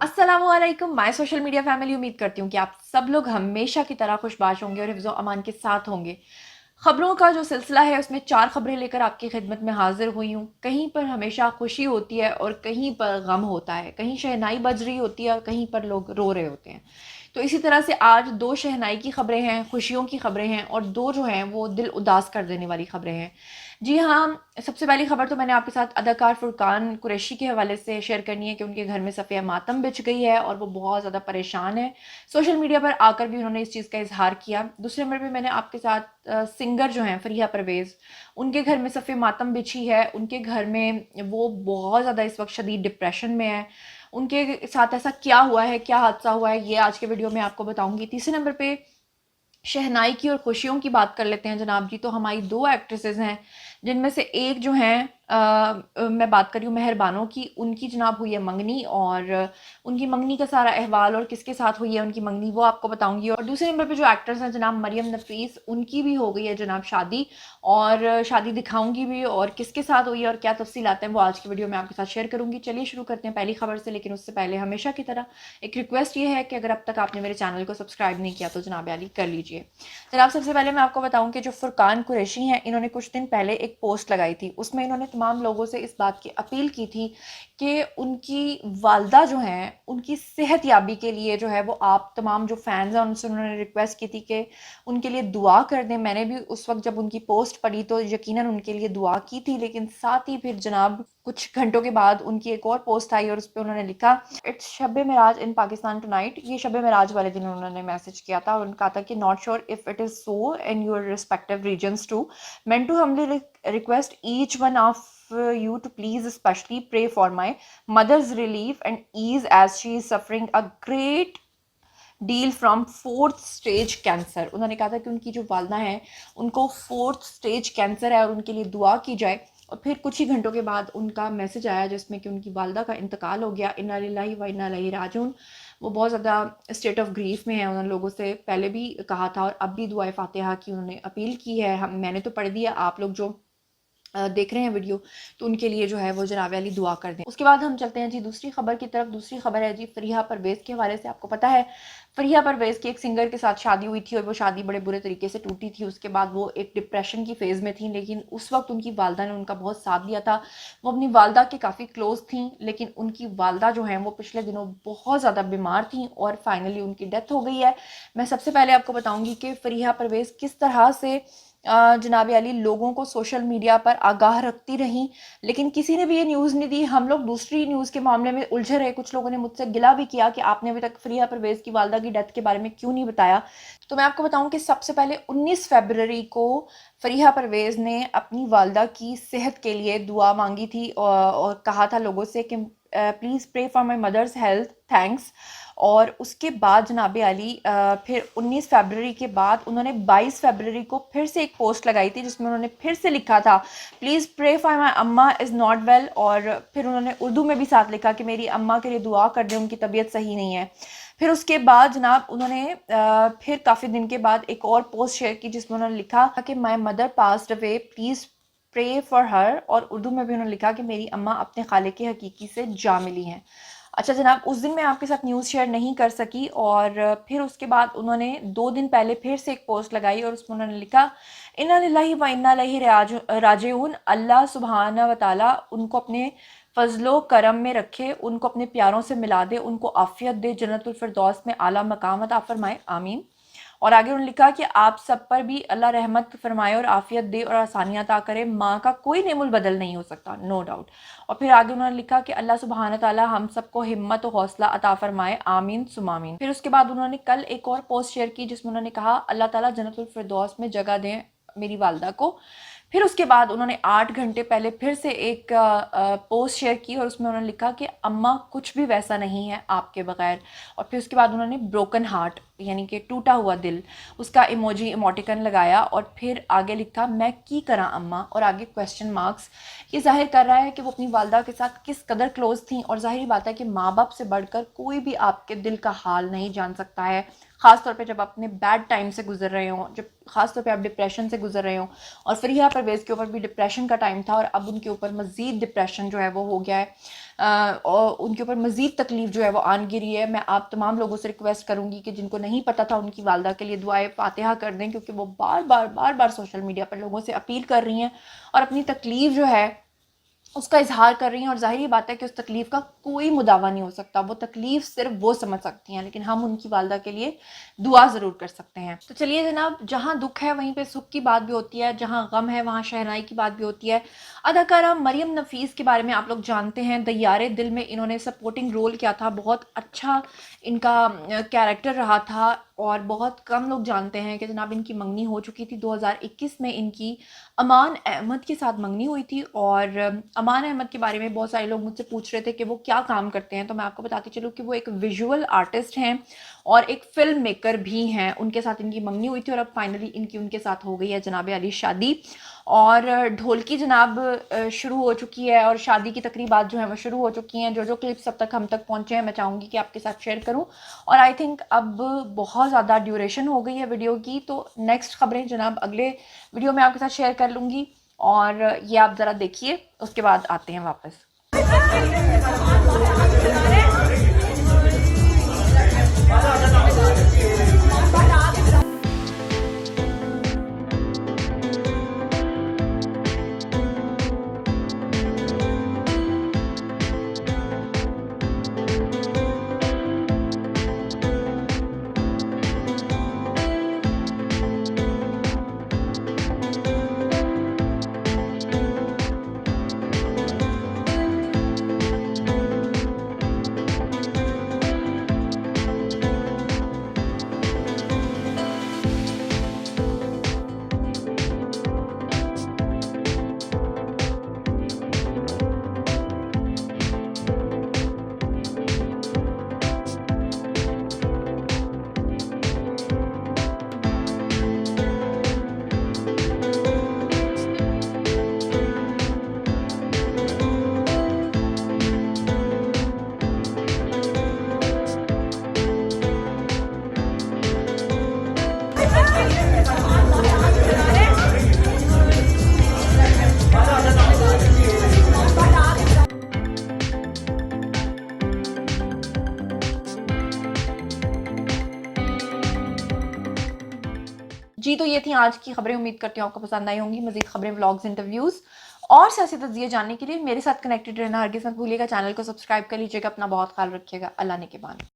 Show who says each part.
Speaker 1: अस्सलाम वालेकुम my social media family. उम्मीद करती हूँ कि आप सब लोग हमेशा की तरह खुशबाश होंगे और हिफ्ज़ो अमान के साथ होंगे। खबरों का जो सिलसिला है उसमें 4 खबरें लेकर आपकी खिदमत में हाजिर हुई हूँ। कहीं पर हमेशा खुशी होती है और कहीं पर गम होता है, कहीं शहनाई बज रही होती है और कहीं पर लोग रो रहे होते हैं। तो इसी तरह से आज 2 शहनाई की खबरें हैं, खुशियों की खबरें हैं और 2 जो हैं वो दिल उदास कर देने वाली खबरें हैं। जी हाँ, सबसे पहली खबर तो मैंने आपके साथ अदाकार फुरकान कुरैशी के हवाले से शेयर करनी है कि उनके घर में सफ़िया मातम बिछ गई है और वो बहुत ज़्यादा परेशान है। सोशल मीडिया पर आकर भी उन्होंने इस चीज़ का इज़हार किया। दूसरे नंबर पे मैंने आपके साथ सिंगर जो हैं फ़रीहा परवेज़, उनके घर में सफ़िया मातम बिछी है। उनके घर में वो बहुत ज़्यादा इस वक्त शदीद डिप्रेशन में है। उनके साथ ऐसा क्या हुआ है, क्या हादसा हुआ है, ये आज के वीडियो में आपको बताऊंगी। तीसरे नंबर पे शहनाई की और खुशियों की बात कर लेते हैं जनाब जी। तो हमारी 2 एक्ट्रेसेस हैं जिनमें से एक जो हैं मैं बात कर रही हूँ मेहरबानों की। उनकी जनाब हुई है मंगनी और उनकी मंगनी का सारा अहवाल और किसके साथ हुई है उनकी मंगनी वो आपको बताऊंगी। और दूसरे नंबर पे जो एक्टर्स हैं जनाब मरियम नफीस, उनकी भी हो गई है जनाब शादी और शादी दिखाऊंगी भी और किसके साथ हुई है और क्या तफसीलात हैं वो आज की वीडियो में आपके साथ शेयर करूंगी। चलिए शुरू करते हैं पहली खबर से, लेकिन उससे पहले हमेशा की तरह एक रिक्वेस्ट ये है कि अगर अब तक आपने मेरे चैनल को सब्सक्राइब नहीं किया तो जनाब याली कर लीजिए। जनाब सबसे पहले मैं आपको बताऊं कि जो फुरकान कुरैशी हैं इन्होंने कुछ दिन पहले एक पोस्ट लगाई थी। उसमें इन्होंने तमाम लोगों से इस बात की अपील की थी कि उनकी वालदा जो हैं उनकी सेहत याबी के लिए जो है वो आप तमाम जो फैंस हैं उनसे उन्होंने रिक्वेस्ट की थी कि उनके लिए दुआ कर दें। मैंने भी उस वक्त जब उनकी पोस्ट पढ़ी तो यकीनन उनके लिए दुआ की थी, लेकिन साथ ही फिर जनाब कुछ घंटों के बाद उनकी एक और पोस्ट आई और उस पर उन्होंने लिखा it's Shab Meraj in Pakistan tonight. ये शब मेराज वाले दिन उन्होंने मैसेज किया था और उन्होंने कहा था कि not sure if it is so in your respective regions too, meant to humbly request each one of you to please especially pray for my mother's relief and ease as she is suffering a great deal from 4th stage cancer. उन्होंने कहा था कि उनकी जो वालदा हैं उनको 4th stage cancer है और उनके लिए दुआ की जाए। और फिर कुछ ही घंटों के बाद उनका मैसेज आया जिसमें कि उनकी वालदा का इंतकाल हो गया। इन्ना लिल्लाहि व इन्ना इलैहि राजिऊन। वो बहुत ज़्यादा स्टेट ऑफ ग्रीफ में है। उन्होंने लोगों से पहले भी कहा था और अब भी दुआ फातिहा की उन्होंने अपील की है। हम मैंने तो पढ़ दिया, आप लोग जो देख रहे हैं वीडियो तो उनके लिए जो है वो जनाब वाली दुआ कर दें। उसके बाद हम चलते हैं जी दूसरी खबर की तरफ। दूसरी खबर है जी फरीहा परवेज़ के हवाले से। आपको पता है फरीहा परवेज़ की एक सिंगर के साथ शादी हुई थी और वो शादी बड़े बुरे तरीके से टूटी थी। उसके बाद वो एक डिप्रेशन की फेज़ में थी, लेकिन उस वक्त उनकी वालदा ने उनका बहुत साथ दिया था। वो अपनी वालदा के काफ़ी क्लोज थी, लेकिन उनकी वालदा जो हैं वो पिछले दिनों बहुत ज़्यादा बीमार थी और फाइनली उनकी डेथ हो गई है। मैं सबसे पहले आपको बताऊँगी कि फरीहा परवेज़ किस तरह से जनाब अली लोगों को सोशल मीडिया पर आगाह रखती रहीं, लेकिन किसी ने भी ये न्यूज़ नहीं दी। हम लोग दूसरी न्यूज़ के मामले में उलझे रहे। कुछ लोगों ने मुझसे गिला भी किया कि आपने अभी तक फरीहा परवेज़ की वालदा की डेथ के बारे में क्यों नहीं बताया। तो मैं आपको बताऊं कि सबसे पहले 19 फरवरी को फरीहा परवेज़ ने अपनी वालदा की सेहत के लिए दुआ मांगी थी और कहा था लोगों से कि please pray for my mother's health, thanks. और उसके बाद जनाब अली फिर 19 फरवरी के बाद उन्होंने 22 फरवरी को फिर से एक पोस्ट लगाई थी जिसमें उन्होंने फिर से लिखा था प्लीज़ प्रे फॉर माई अम्मा इज़ नॉट वेल। और फिर उन्होंने उर्दू में भी साथ लिखा कि मेरी अम्मा के लिए दुआ कर दें, उनकी तबीयत सही नहीं है। फिर उसके बाद जनाब उन्होंने फिर काफ़ी दिन के बाद एक और पोस्ट शेयर की जिसमें उन्होंने लिखा कि my mother passed away, please pray for her. और उर्दू में भी उन्होंने लिखा कि मेरी अम्मा अपने खालिक हकीकी से जा मिली हैं। अच्छा जनाब, उस दिन मैं आपके साथ न्यूज़ शेयर नहीं कर सकी और फिर उसके बाद उन्होंने 2 दिन पहले फिर से एक पोस्ट लगाई और उसमें उन्होंने लिखा इन्ना लिल्लाहि व इन्ना इलैहि राजिऊन। अल्लाह सुब्हाना व तआला उनको अपने फजलो करम में रखे, उनको अपने प्यारों से मिला दे, उनको आफियत दे, जन्नतुल फिरदौस में आला मकाम अता फरमाए, आमीन। और आगे उन्होंने लिखा कि आप सब पर भी अल्लाह रहमत फरमाए और आफियत दे और आसानियाँ अता करे। माँ का कोई नेमुल बदल नहीं हो सकता, नो डाउट। और फिर आगे उन्होंने लिखा कि अल्लाह सुब्हान ताला हम सबको हिम्मत और हौसला अता फरमाए, आमीन सुमामीन। फिर उसके बाद उन्होंने कल एक और पोस्ट शेयर की जिसमें उन्होंने कहा अल्लाह ताला जन्नतुल फिरदौस में जगह दें मेरी वालदा को। फिर उसके बाद उन्होंने 8 घंटे पहले फिर से एक पोस्ट शेयर की और उसमें उन्होंने लिखा कि अम्मा कुछ भी वैसा नहीं है आपके बगैर। और फिर उसके बाद उन्होंने ब्रोकन हार्ट यानी कि टूटा हुआ दिल उसका इमोजी इमोटिकन लगाया और फिर आगे लिखा मैं की करा अम्मा और आगे क्वेश्चन मार्क्स। ये जाहिर कर रहा है कि वो अपनी वालदा के साथ किस कदर क्लोज थी और जाहिर बात है कि माँ बाप से बढ़कर कोई भी आपके दिल का हाल नहीं जान सकता है, خاص طور پہ جب آپ اپنے بیڈ ٹائم سے گزر رہے ہوں، جب خاص طور پہ آپ ڈپریشن سے گزر رہے ہوں. اور فریحہ پرویز کے اوپر بھی ڈپریشن کا ٹائم تھا اور اب ان کے اوپر مزید ڈپریشن جو ہے وہ ہو گیا ہے، اور ان کے اوپر مزید تکلیف جو ہے وہ آن گری ہے. میں آپ تمام لوگوں سے ریکویسٹ کروں گی کہ جن کو نہیں پتہ تھا ان کی والدہ کے لیے دعائے فاتحہ کر دیں، کیونکہ وہ بار بار سوشل میڈیا پر لوگوں سے اپیل کر رہی ہیں اور اپنی تکلیف جو ہے اس کا اظہار کر رہی ہیں. اور ظاہری بات ہے کہ اس تکلیف کا کوئی مداوع نہیں ہو سکتا، وہ تکلیف صرف وہ سمجھ سکتی ہیں، لیکن ہم ان کی والدہ کے لیے دعا ضرور کر سکتے ہیں. تو چلیے جناب، جہاں دکھ ہے وہیں پہ سکھ کی بات بھی ہوتی ہے، جہاں غم ہے وہاں شہنائی کی بات بھی ہوتی ہے. اداکارہ مریم نفیس کے بارے میں آپ لوگ جانتے ہیں، دیارے دل میں انہوں نے سپورٹنگ رول کیا تھا، بہت اچھا ان کا کیریکٹر رہا تھا. اور بہت کم لوگ جانتے ہیں کہ جناب ان کی منگنی ہو چکی تھی 2021 میں، ان کی امان احمد کے ساتھ منگنی ہوئی تھی. اور امان احمد کے بارے میں بہت سارے لوگ مجھ سے پوچھ رہے تھے کہ وہ کیا کام کرتے ہیں، تو میں آپ کو بتاتی چلوں کہ وہ ایک ویژول آرٹسٹ ہیں اور ایک فلم میکر بھی ہیں. ان کے ساتھ ان کی منگنی ہوئی تھی اور اب فائنلی ان کے ساتھ ہو گئی ہے جناب علی شادی. اور ڈھولکی جناب شروع ہو چکی ہے اور شادی کی تقریبات جو ہیں وہ شروع ہو چکی ہیں. جو کلپس اب تک ہم تک پہنچے ہیں میں چاہوں گی کہ آپ کے ساتھ شیئر کروں. اور آئی تھنک اب بہت زیادہ ڈیوریشن ہو گئی ہے ویڈیو کی، تو نیکسٹ خبریں جناب اگلے ویڈیو میں آپ کے ساتھ شیئر کر لوں گی. اور یہ آپ ذرا دیکھیے، اس کے بعد آتے ہیں واپس. جی تو یہ تھیں آج کی خبریں، امید کرتی ہوں آپ کو پسند آئی ہوں گی. مزید خبریں، ولاگز، انٹرویوز اور سیاسی تجزیے جاننے کے لیے میرے ساتھ کنیکٹڈ رہنا ہرگز مت بھولیے گا. چینل کو سبسکرائب کر لیجیے گا. اپنا بہت خیال رکھیے گا. اللہ نے کے بان.